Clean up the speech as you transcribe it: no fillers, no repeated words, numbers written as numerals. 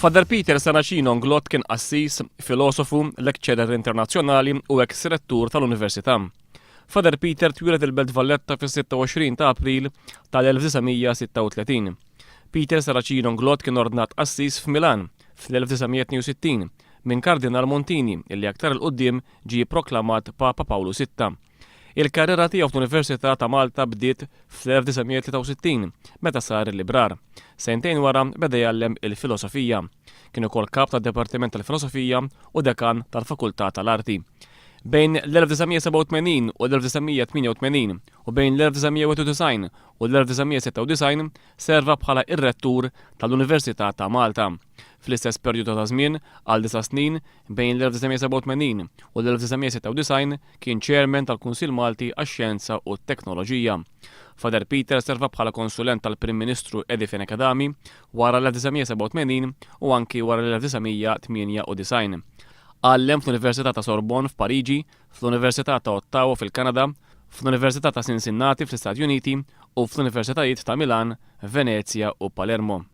Father Peter Saracino Nglot kien qassis, filosofu, lecturer internazzjonali u ex-rettur tal-Università. Father Peter twieled il-Belt Valletta fis-26 ta' April tal-1936. Peter Saracino Nglot kien ordnat qassis f'Milan fl-1962 minn Kardinal Montini illi aktar il-qudiem ġie proklamat Papa Pawlu VI. Il-karriera tiegħu fl-Università ta' Malta bdiet fl-1963 meta sar il-librar. Sentejn wara beda jgħallem il-filosofija. Kien ukoll kap tad-Dipartiment tal-Filosofija u dekan tal-Fakultà tal-Arti. Bejn l-1987 u l-1988 u bejn l-1991 u l-1996 serva bħala ir-rettur tal-Università ta' Malta. Fl-istess perjodu ta' żmien għal 9 snin bejn l-1987 u l-1996 kien chairman tal-Kunsill Malti għax-Xjenza u t-Teknoloġija. Father Peter serva bħala konsulent tal-Prim Ministru Edifin Ekadami wara l-1987 u anki wara l-1998. Għallem fl-Università ta' Sorbonne f'Pariġi, fl-Università ta' Ottawa fil-Kanada, fl-Università ta' Cincinnati fl-Istati Uniti u fl-Universitajiet ta' Milan, Venezia u Palermo.